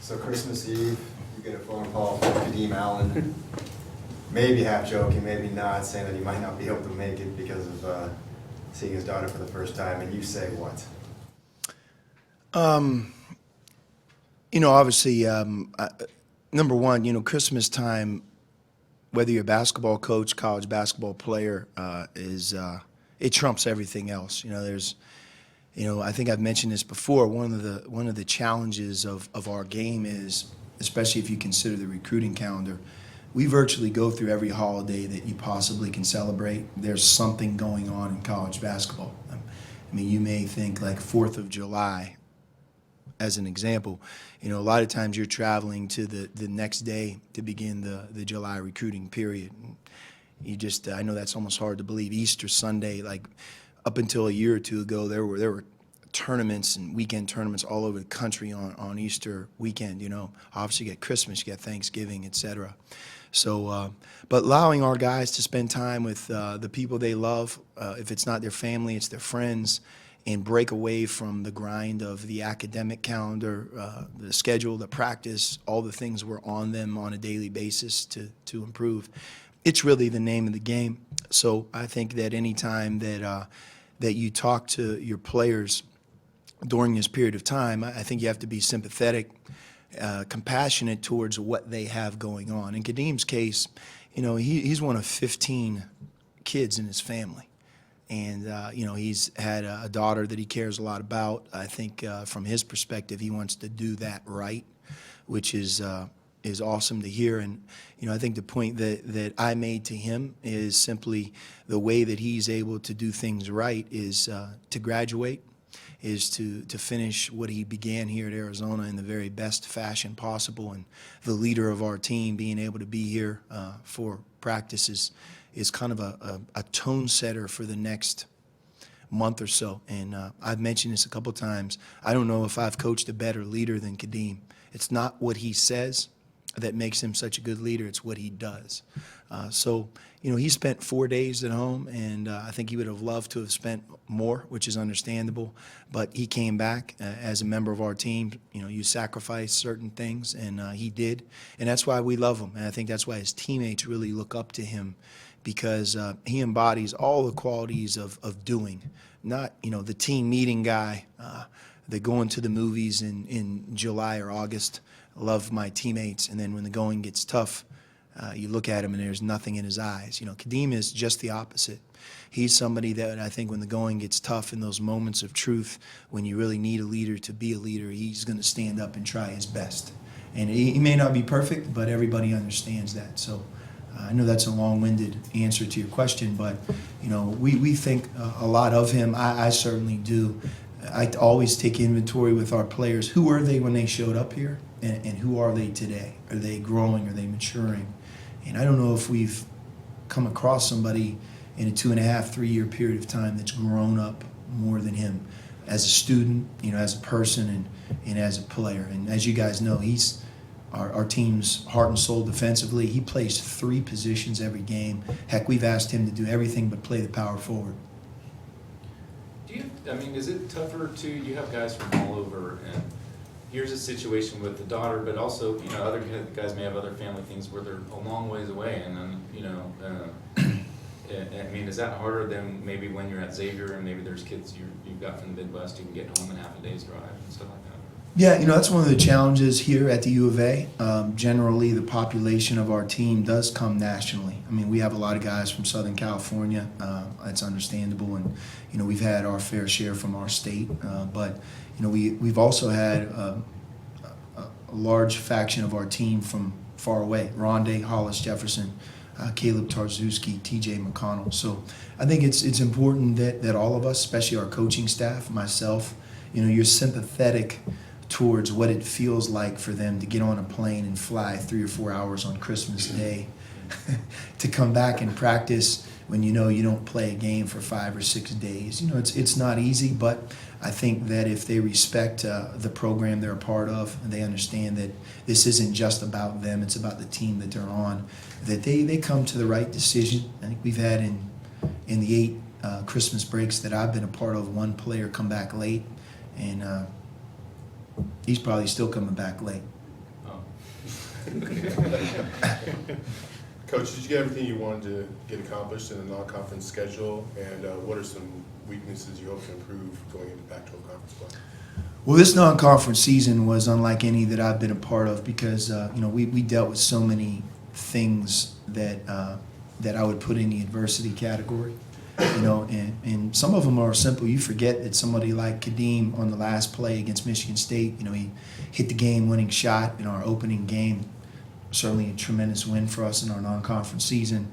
So Christmas Eve, you get a phone call from Kadeem Allen, maybe half joking, maybe not, saying that he might not be able to make it because of seeing his daughter for the first time, and you say what? Obviously, number one, Christmas time, whether you're a basketball coach, college basketball player, it trumps everything else. I think I've mentioned this before. One of the challenges of our game is, especially if you consider the recruiting calendar, we virtually go through every holiday that you possibly can celebrate. There's something going on in college basketball. I mean, you may think like 4th of July, as an example. A lot of times you're traveling to the next day to begin the July recruiting period. I know that's almost hard to believe. Easter Sunday, like up until a year or two ago, there were tournaments and weekend tournaments all over the country on Easter weekend. Obviously you get Christmas, you get Thanksgiving, etc. So, but allowing our guys to spend time with the people they love, if it's not their family, it's their friends, and break away from the grind of the academic calendar, the schedule, the practice, all the things we're on them on a daily basis to improve. It's really the name of the game. So I think that any time that you talk to your players during this period of time, I think you have to be sympathetic, compassionate towards what they have going on. In Kadeem's case, he's one of 15 kids in his family. And, he's had a daughter that he cares a lot about. I think from his perspective, he wants to do that right, which is awesome to hear. And, I think the point that I made to him is simply the way that he's able to do things right is to graduate, is to finish what he began here at Arizona in the very best fashion possible. And the leader of our team being able to be here for practices is kind of a tone setter for the next month or so. And I've mentioned this a couple times. I don't know if I've coached a better leader than Kadeem. It's not what he says that makes him such a good leader. It's what he does. So, he spent 4 days at home, and I think he would have loved to have spent more, which is understandable. But he came back as a member of our team. You sacrifice certain things, and he did. And that's why we love him. And I think that's why his teammates really look up to him, because he embodies all the qualities of doing, not, the team meeting guy that going to the movies in July or August. I love my teammates, and then when the going gets tough, you look at him and there's nothing in his eyes. Kadeem is just the opposite. He's somebody that I think when the going gets tough, in those moments of truth, when you really need a leader to be a leader, he's going to stand up and try his best. And he may not be perfect, but everybody understands that. So I know that's a long-winded answer to your question, but we think a lot of him. I certainly do. I always take inventory with our players. Who were they when they showed up here, and who are they today? Are they growing? Are they maturing? And I don't know if we've come across somebody in a 2.5, 3 year period of time that's grown up more than him as a student, as a person, and as a player. And as you guys know, he's our team's heart and soul defensively. He plays 3 positions every game. Heck, we've asked him to do everything but play the power forward. Is it tougher you have guys from all over, and here's a situation with the daughter, but also, other guys may have other family things where they're a long ways away, and then, is that harder than maybe when you're at Xavier and maybe there's kids you've got from the Midwest who can get home in half a day's drive and stuff like that? Yeah, that's one of the challenges here at the U of A. Generally, the population of our team does come nationally. We have a lot of guys from Southern California. That's understandable, and we've had our fair share from our state. But we've also had a large faction of our team from far away: Rondé, Hollis Jefferson, Caleb Tarczewski, T.J. McConnell. So I think it's important that all of us, especially our coaching staff, myself, you're sympathetic towards what it feels like for them to get on a plane and fly 3 or 4 hours on Christmas Day to come back and practice when you don't play a game for 5 or 6 days. It's not easy, but I think that if they respect the program they're a part of, and they understand that this isn't just about them, it's about the team that they're on, that they come to the right decision. I think we've had in the 8 Christmas breaks that I've been a part of, one player come back late, and he's probably still coming back late. Coach, did you get everything you wanted to get accomplished in the non-conference schedule? And what are some weaknesses you hope to improve going into Pac-12 conference play? Well, this non-conference season was unlike any that I've been a part of because we dealt with so many things that I would put in the adversity category. And some of them are simple. You forget that somebody like Kadeem on the last play against Michigan State, he hit the game-winning shot in our opening game. Certainly a tremendous win for us in our non-conference season.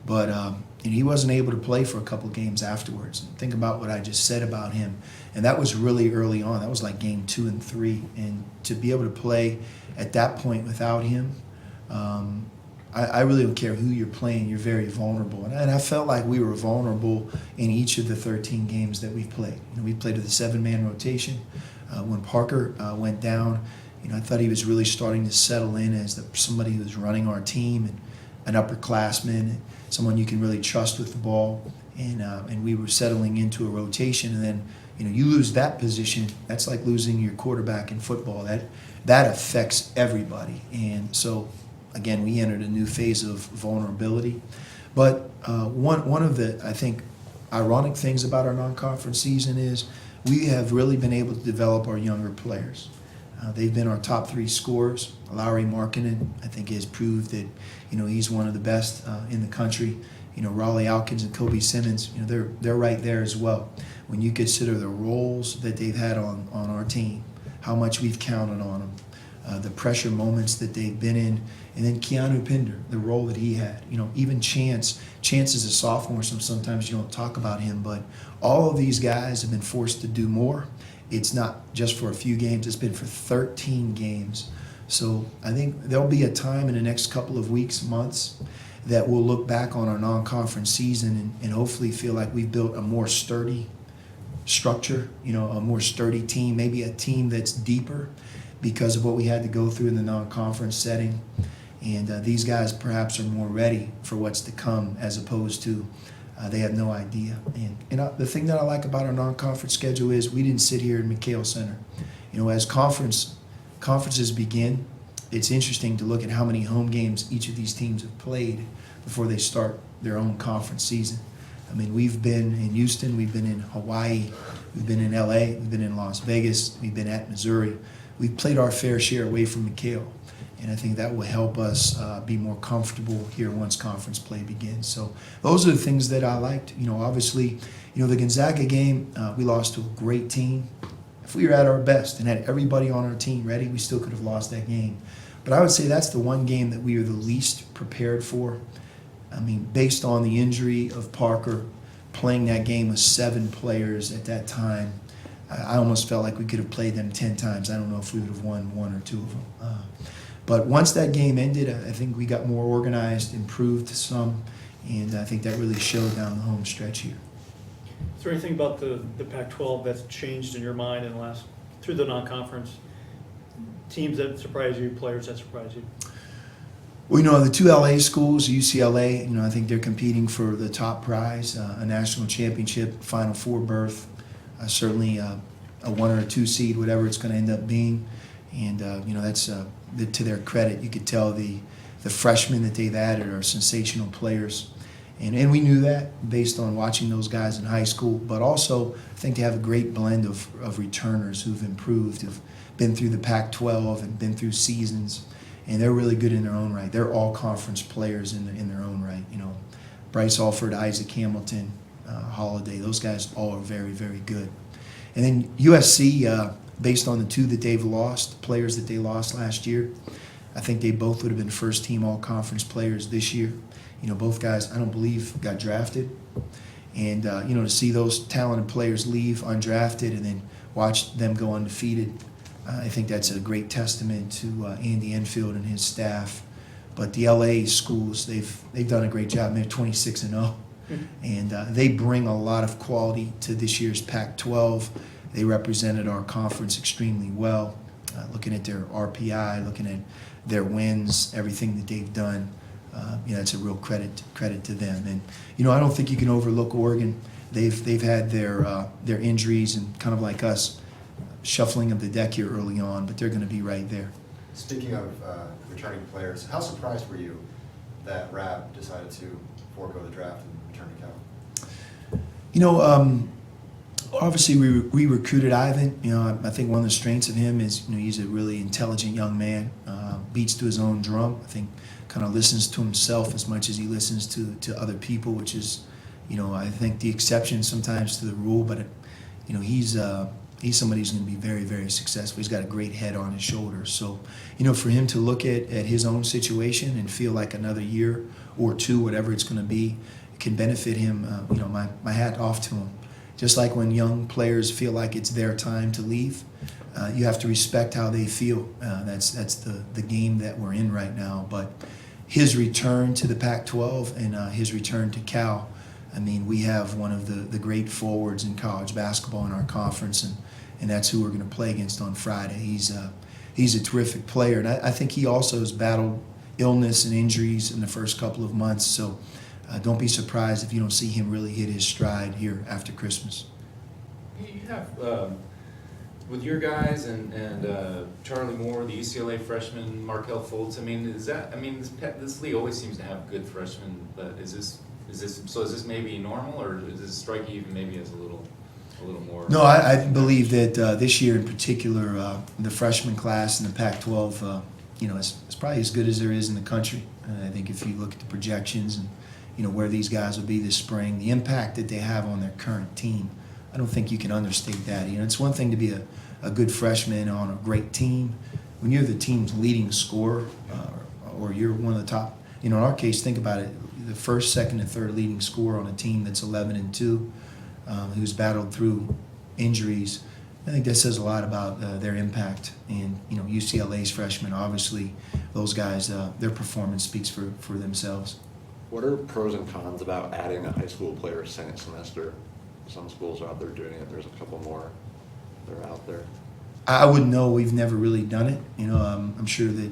But he wasn't able to play for a couple games afterwards. Think about what I just said about him. And that was really early on. That was like game 2 and 3. And to be able to play at that point without him, I really don't care who you're playing, you're very vulnerable. And I felt like we were vulnerable in each of the 13 games that we've played. We played with a 7-man rotation. When Parker went down, I thought he was really starting to settle in as somebody who was running our team and an upperclassman, someone you can really trust with the ball. And we were settling into a rotation. And then, you lose that position, that's like losing your quarterback in football. That affects everybody. And so, again, we entered a new phase of vulnerability. But one of the, I think, ironic things about our non-conference season is we have really been able to develop our younger players. They've been our top 3 scorers. Lauri Markkanen, I think, has proved that, he's one of the best in the country. Raleigh Alkins and Kobe Simmons, they're right there as well. When you consider the roles that they've had on our team, how much we've counted on them, the pressure moments that they've been in, and then Keanu Pinder, the role that he had. Even Chance is a sophomore, so sometimes you don't talk about him, but all of these guys have been forced to do more. It's not just for a few games, it's been for 13 games. So I think there'll be a time in the next couple of weeks, months, that we'll look back on our non-conference season and hopefully feel like we've built a more sturdy structure, a more sturdy team, maybe a team that's deeper because of what we had to go through in the non-conference setting. And these guys perhaps are more ready for what's to come as opposed to they have no idea. And the thing that I like about our non-conference schedule is we didn't sit here in McKale Center. As conferences begin, it's interesting to look at how many home games each of these teams have played before they start their own conference season. We've been in Houston, we've been in Hawaii, we've been in LA, we've been in Las Vegas, we've been at Missouri. We've played our fair share away from McKale. And I think that will help us be more comfortable here once conference play begins. So those are the things that I liked. Obviously, the Gonzaga game, we lost to a great team. If we were at our best and had everybody on our team ready, we still could have lost that game. But I would say that's the one game that we were the least prepared for. Based on the injury of Parker, playing that game with 7 players at that time, I almost felt like we could have played them 10 times. I don't know if we would have won 1 or 2 of them. But once that game ended, I think we got more organized, improved some, and I think that really showed down the home stretch here. Is there anything about the Pac-12 that's changed in your mind in the last, through the non-conference? Teams that surprise you, players that surprise you? Well, the 2 LA schools, UCLA, I think they're competing for the top prize, a national championship, Final Four berth, certainly a 1 or a 2 seed, whatever it's going to end up being. And, that's to their credit. You could tell the freshmen that they've added are sensational players. And we knew that based on watching those guys in high school. But also, I think they have a great blend of returners who've improved, who've been through the Pac-12 and been through seasons. And they're really good in their own right. They're all conference players in their own right. Bryce Alford, Isaac Hamilton, Holiday, those guys all are very, very good. And then USC, based on the 2 that they've lost, players that they lost last year, I think they both would have been first-team all-conference players this year. Both guys, I don't believe, got drafted. And, to see those talented players leave undrafted and then watch them go undefeated, I think that's a great testament to Andy Enfield and his staff. But the LA schools, they've done a great job. They're 26-0. And they bring a lot of quality to this year's Pac-12. They represented our conference extremely well. Looking at their RPI, looking at their wins, everything that they've done, it's a real credit to them. And I don't think you can overlook Oregon. They've had their injuries and kind of like us, shuffling of the deck here early on, but they're going to be right there. Speaking of returning players, how surprised were you that Rab decided to forego the draft and return to Cal? You know, obviously we recruited Ivan. You know, I think one of the strengths of him is, you know, he's a really intelligent young man, beats to his own drum. I think kind of listens to himself as much as he listens to other people, which is, you know, I think the exception sometimes to the rule. But, you know, he's somebody who's going to be very, very successful. He's got a great head on his shoulders. So, you know, for him to look at his own situation and feel like another year or two, whatever it's going to be, can benefit him, you know, my hat off to him. Just like when young players feel like it's their time to leave, you have to respect how they feel. That's the game that we're in right now. But his return to the Pac-12 and his return to Cal, I mean, we have one of the great forwards in college basketball in our conference, and that's who we're going to play against on Friday. He's a terrific player, and I think he also has battled illness and injuries in the first couple of months. So don't be surprised if you don't see him really hit his stride here after Christmas. You have, with your guys and Charlie Moore, the UCLA freshman, Markel Fultz, I mean, this league always seems to have good freshmen, but is this maybe normal, or does this strike you even maybe as a little more? No, I believe that this year in particular, the freshman class in the Pac-12, you know, is probably as good as there is in the country. I think if you look at the projections and, you know, where these guys will be this spring, the impact that they have on their current team, I don't think you can understate that. You know, it's one thing to be a good freshman on a great team. When you're the team's leading scorer, or you're one of the top, you know, in our case, think about it, the first, second, and third leading scorer on a team that's 11-2, who's battled through injuries. I think that says a lot about their impact. And, you know, UCLA's freshmen, obviously, those guys, their performance speaks for themselves. What are pros and cons about adding a high school player second semester? Some schools are out there doing it. There's a couple more that are out there. I wouldn't know. We've never really done it. You know, I'm sure that,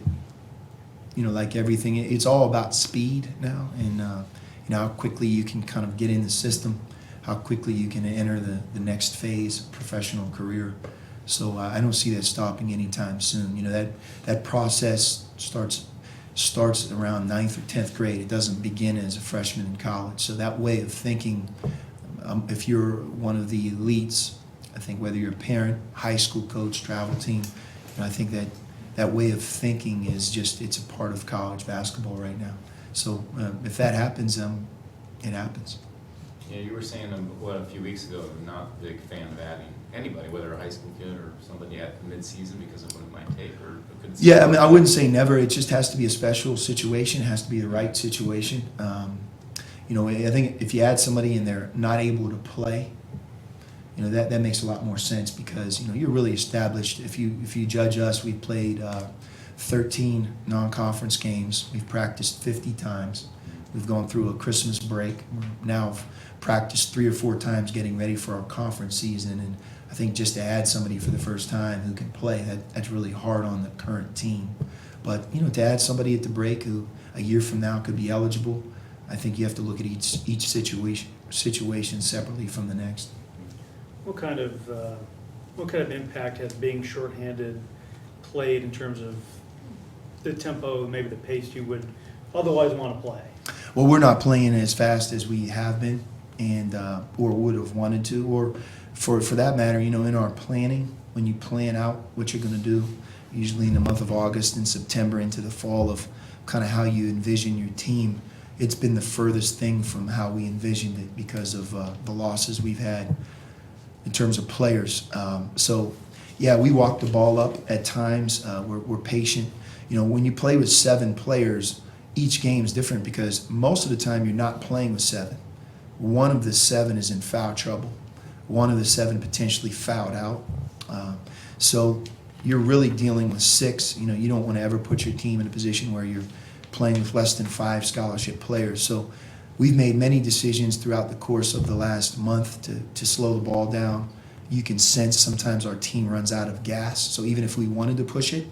you know, like everything, it's all about speed now, and you know, how quickly you can kind of get in the system, how quickly you can enter the next phase of professional career. So I don't see that stopping anytime soon. You know, that process starts around 9th or 10th grade. It doesn't begin as a freshman in college. So that way of thinking, if you're one of the elites, I think whether you're a parent, high school coach, travel team, you know, I think that way of thinking is just, it's a part of college basketball right now. So if that happens, it happens. Yeah, you were saying, a few weeks ago, not a big fan of adding anybody, whether a high school kid or somebody at mid-season, because of what it might take, or could. Yeah, I mean, I wouldn't say never. It just has to be a special situation. It has to be the right situation. You know, I think if you add somebody and they're not able to play, you know, that makes a lot more sense, because, you know, you're really established. If you judge us, we've played 13 non-conference games. We've practiced 50 times. We've gone through a Christmas break. We're now practiced 3 or 4 times getting ready for our conference season. And I think just to add somebody for the first time who can play, that's really hard on the current team. But, you know, to add somebody at the break who a year from now could be eligible, I think you have to look at each situation separately from the next. What kind of impact has being shorthanded played in terms of the tempo, maybe the pace you would otherwise want to play? Well, we're not playing as fast as we have been, and or would have wanted to, or for that matter, you know, in our planning, when you plan out what you're going to do, usually in the month of August and September into the fall, of kind of how you envision your team, it's been the furthest thing from how we envisioned it because of the losses we've had in terms of players. So, yeah, we walk the ball up at times. We're patient. You know, when you play with 7 players, each game is different, because most of the time you're not playing with 7. One of the 7 is in foul trouble. One of the 7 potentially fouled out. So you're really dealing with 6. You know, you don't want to ever put your team in a position where you're playing with less than 5 scholarship players. So we've made many decisions throughout the course of the last month to slow the ball down. You can sense sometimes our team runs out of gas. So even if we wanted to push it,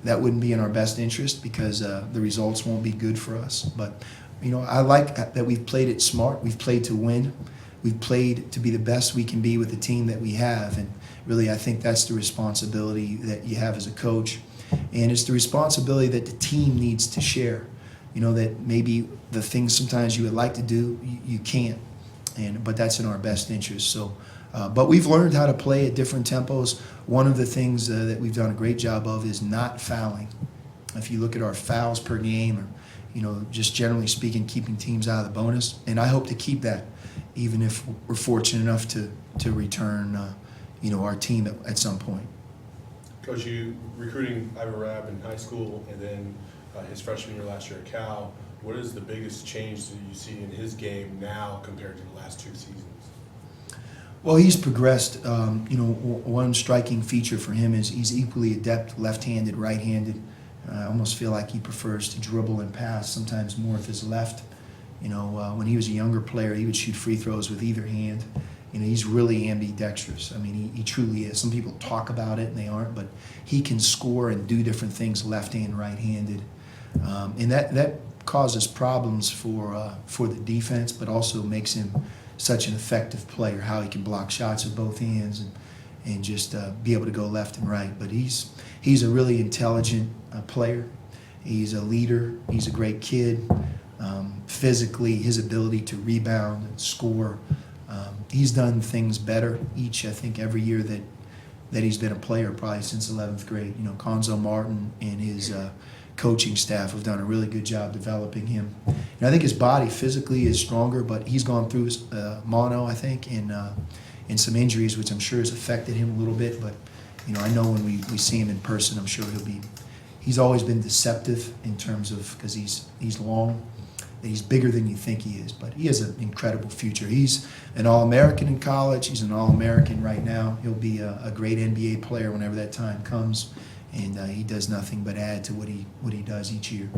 that wouldn't be in our best interest, because the results won't be good for us. But, you know, I like that we've played it smart. We've played to win. We've played to be the best we can be with the team that we have. And really, I think that's the responsibility that you have as a coach. And it's the responsibility that the team needs to share. You know, that maybe the things sometimes you would like to do, you can't. But that's in our best interest. So, but we've learned how to play at different tempos. One of the things that we've done a great job of is not fouling. If you look at our fouls per game, or just generally speaking, keeping teams out of the bonus, and I hope to keep that, even if we're fortunate enough to return, our team at some point. Coach, you recruiting Ivan Rabb in high school and then his freshman year last year at Cal. What is the biggest change that you see in his game now compared to the last 2 seasons? Well, he's progressed. One striking feature for him is he's equally adept left-handed, right-handed. I almost feel like he prefers to dribble and pass, sometimes more with his left. When he was a younger player, he would shoot free throws with either hand. He's really ambidextrous. I mean, he truly is. Some people talk about it and they aren't, but he can score and do different things left and right-handed. And that causes problems for the defense, but also makes him such an effective player, how he can block shots with both hands and just be able to go left and right. But he's a really intelligent player. He's a leader. He's a great kid. Physically, his ability to rebound and score, he's done things better I think, every year that he's been a player, probably since 11th grade. Conzo Martin and his coaching staff have done a really good job developing him. And I think his body physically is stronger, but he's gone through mono, I think, and some injuries, which I'm sure has affected him a little bit. But I know when we see him in person, I'm sure he's always been deceptive in terms of, because he's long, he's bigger than you think he is, but he has an incredible future. He's an All-American in college. He's an All-American right now. He'll be a great NBA player whenever that time comes, and he does nothing but add to what he does each year.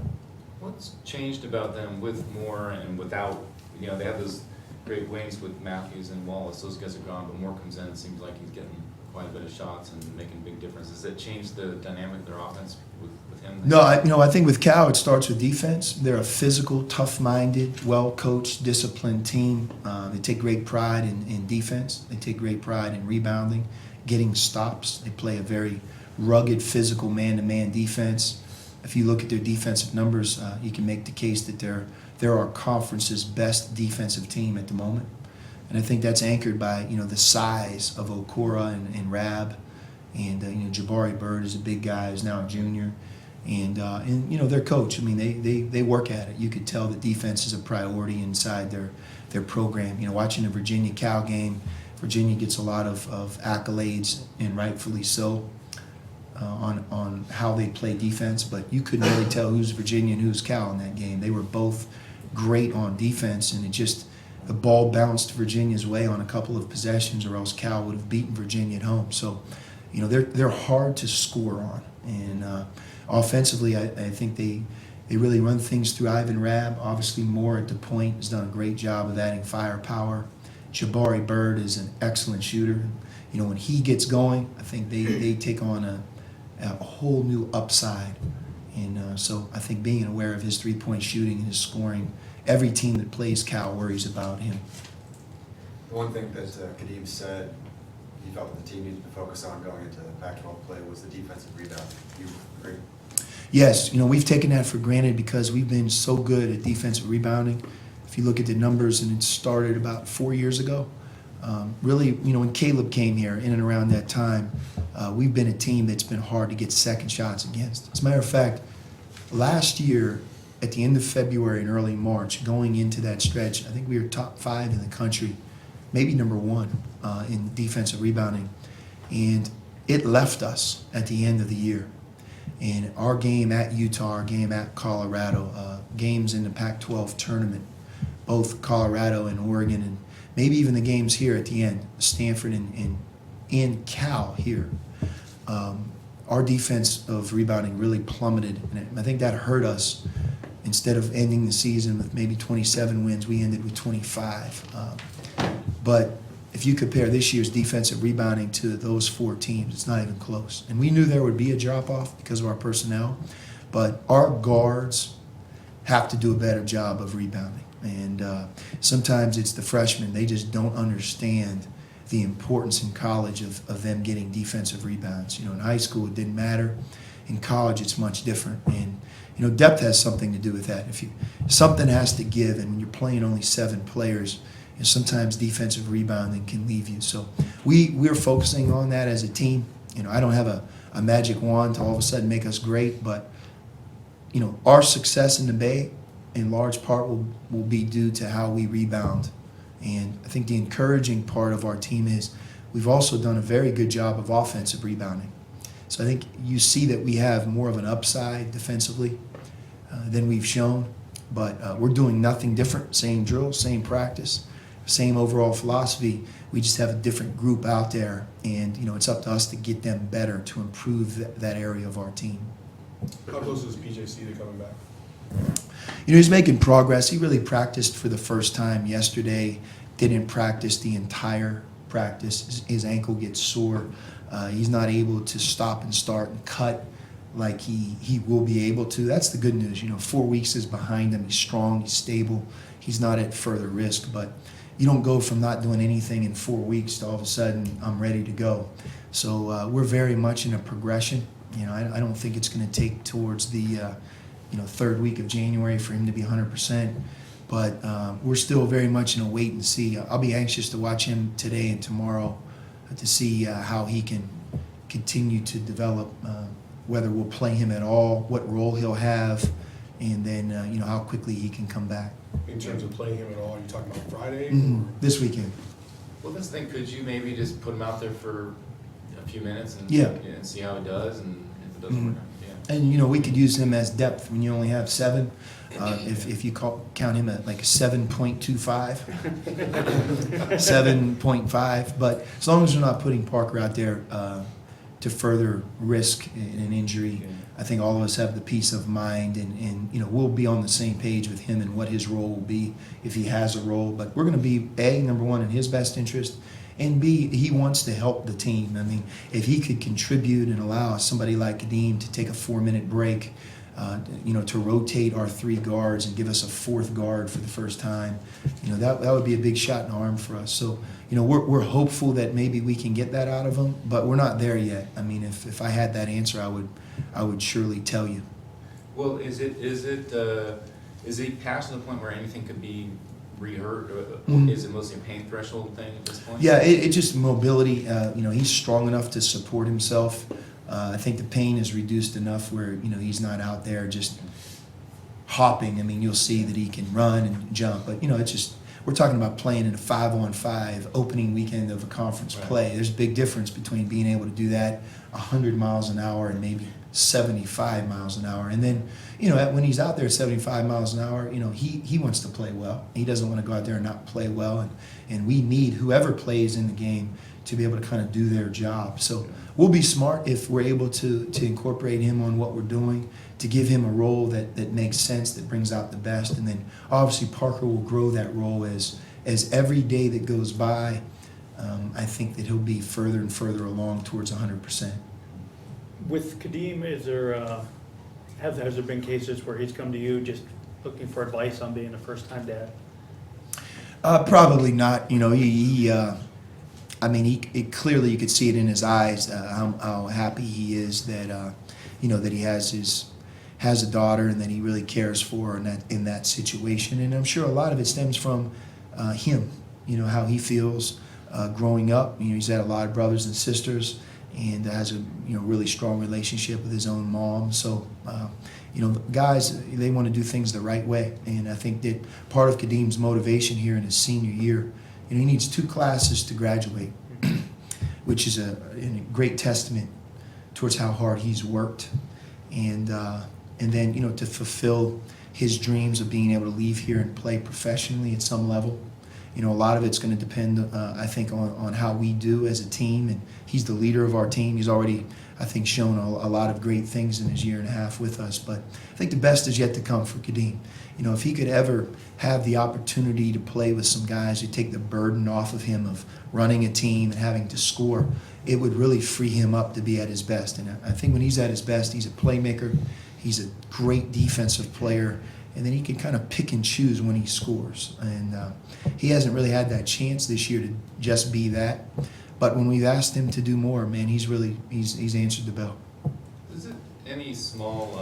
What's changed about them with Moore and without? They have those great wings with Matthews and Wallace. Those guys are gone, but Moore comes in. It seems like he's getting quite a bit of shots and making a big difference. Has it changed the dynamic of their offense with him? No, I think with Cal it starts with defense. They're a physical, tough-minded, well-coached, disciplined team. They take great pride in defense. They take great pride in rebounding, getting stops. They play a very rugged, physical man-to-man defense. If you look at their defensive numbers, you can make the case that they're our conference's best defensive team at the moment. And I think that's anchored by the size of Okora and Rabb, and Jabari Bird is a big guy who's now a junior, and their coach. I mean, they work at it. You could tell that defense is a priority inside their program. Watching the Virginia Cal game, Virginia gets a lot of accolades, and rightfully so, on how they play defense. But you couldn't really tell who's Virginia and who's Cal in that game. They were both great on defense, and the ball bounced Virginia's way on a couple of possessions, or else Cal would have beaten Virginia at home. So, they're hard to score on. And offensively, I think they really run things through Ivan Rabb. Obviously, Moore at the point has done a great job of adding firepower. Jabari Bird is an excellent shooter. When he gets going, I think they take on a whole new upside. And so I think being aware of his three-point shooting and his scoring, every team that plays Cal worries about him. The one thing that Kadeem said he felt that the team needed to focus on going into Pac-12 play was the defensive rebound. You agree? Yes, we've taken that for granted because we've been so good at defensive rebounding. If you look at the numbers, and it started about 4 years ago, really, when Caleb came here, in and around that time, we've been a team that's been hard to get second shots against. As a matter of fact, last year, at the end of February and early March, going into that stretch, I think we were top 5 in the country, maybe number 1 in defensive rebounding. And it left us at the end of the year. And our game at Utah, our game at Colorado, games in the Pac-12 tournament, both Colorado and Oregon, and maybe even the games here at the end, Stanford and Cal here. Our defense of rebounding really plummeted, and I think that hurt us. Instead of ending the season with maybe 27 wins, we ended with 25. But if you compare this year's defensive rebounding to those 4 teams, it's not even close. And we knew there would be a drop-off because of our personnel, but our guards have to do a better job of rebounding. And sometimes it's the freshmen. They just don't understand the importance in college of them getting defensive rebounds. In high school it didn't matter. in college it's much different. And you know, depth has something to do with that. If something has to give, and when you're playing only 7 players, and sometimes defensive rebounding can leave you. So we're focusing on that as a team. You know, I don't have a magic wand to all of a sudden make us great, but you know, our success in the Bay in large part will be due to how we rebound. And I think the encouraging part of our team is we've also done a very good job of offensive rebounding. So I think you see that we have more of an upside defensively than we've shown, but we're doing nothing different. Same drill, same practice, same overall philosophy. We just have a different group out there, and you know, it's up to us to get them better to improve that area of our team. How close is PJC to coming back? You know, he's making progress. He really practiced for the first time yesterday. Didn't practice the entire practice. His ankle gets sore. He's not able to stop and start and cut like he will be able to. That's the good news. You know, 4 weeks is behind him. He's strong. He's stable. He's not at further risk. But you don't go from not doing anything in 4 weeks to all of a sudden I'm ready to go. So we're very much in a progression. You know, I don't think it's going to take towards the 3rd week of January for him to be 100%. But we're still very much in a wait and see. I'll be anxious to watch him today and tomorrow to see how he can continue to develop, whether we'll play him at all, what role he'll have, and then how quickly he can come back. In terms of playing him at all, are you talking about Friday? This weekend. Well, that's the thing, could you maybe just put him out there for a few minutes and, Yeah. and see how he does, and if it doesn't work out, yeah. And we could use him as depth when you only have 7. If you count him at like a 7.25, 7.5. But as long as we're not putting Parker out there to further risk an injury, I think all of us have the peace of mind, and we'll be on the same page with him and what his role will be if he has a role. But we're going to be number one, in his best interest, and B, he wants to help the team. I mean, if he could contribute and allow somebody like Kadeem to take a 4-minute break, to rotate our 3 guards and give us a 4th guard for the first time, that would be a big shot in the arm for us. So, we're hopeful that maybe we can get that out of him, but we're not there yet. I mean, if I had that answer, I would surely tell you. Well, is he past the point where anything could be reheard? Is it mostly a pain threshold thing at this point? Yeah, it's just mobility. He's strong enough to support himself. I think the pain is reduced enough where he's not out there just hopping. I mean, you'll see that he can run and jump, but it's just, we're talking about playing in a 5-on-5 opening weekend of a conference play. There's a big difference between being able to do that 100 miles an hour and maybe 75 miles an hour. And then, when he's out there at 75 miles an hour, he wants to play well. He doesn't want to go out there and not play well. And we need whoever plays in the game to be able to kind of do their job. So we'll be smart if we're able to incorporate him on what we're doing, to give him a role that makes sense, that brings out the best. And then obviously Parker will grow that role as every day that goes by. I think that he'll be further and further along towards 100%. With Kadeem, has there been cases where he's come to you just looking for advice on being a first-time dad? Probably not. Clearly you could see it in his eyes how happy he is that that he has a daughter and that he really cares for her in that situation. And I'm sure a lot of it stems from him. How he feels growing up. He's had a lot of brothers and sisters, and has a really strong relationship with his own mom. So guys, they want to do things the right way, and I think that part of Kadeem's motivation here in his senior year, he needs 2 classes to graduate, which is a great testament towards how hard he's worked, and then to fulfill his dreams of being able to leave here and play professionally at some level. A lot of it's going to depend, I think, on how we do as a team, and he's the leader of our team. He's already, I think, shown a lot of great things in his 1.5 years with us, but I think the best is yet to come for Kadeem. If he could ever have the opportunity to play with some guys who take the burden off of him of running a team and having to score, it would really free him up to be at his best. And I think when he's at his best, he's a playmaker, he's a great defensive player, and then he can kind of pick and choose when he scores. And he hasn't really had that chance this year to just be that. But when we've asked him to do more, man, he's answered the bell. Is it any small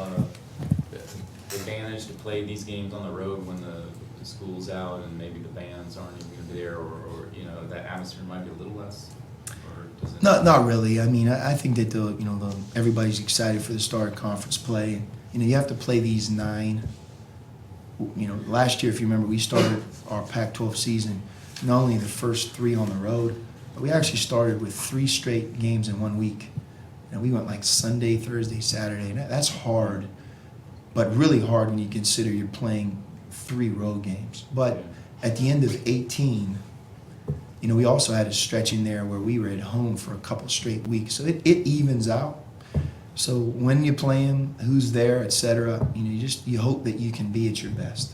advantage to play these games on the road when the school's out and maybe the bands aren't even gonna be there, or you know, that atmosphere might be a little less? Or does it? Not really. I mean, I think that everybody's excited for the start of conference play. You know, you have to play these 9. You know, last year, if you remember, we started our Pac-12 season not only the first 3 on the road, but we actually started with 3 straight games in 1 week. And we went like Sunday, Thursday, Saturday. And that's hard, but really hard when you consider you're playing 3 road games. But at the end of 18, you know, we also had a stretch in there where we were at home for a couple straight weeks. So it evens out. So when you play them, who's there, et cetera, you know, you hope that you can be at your best.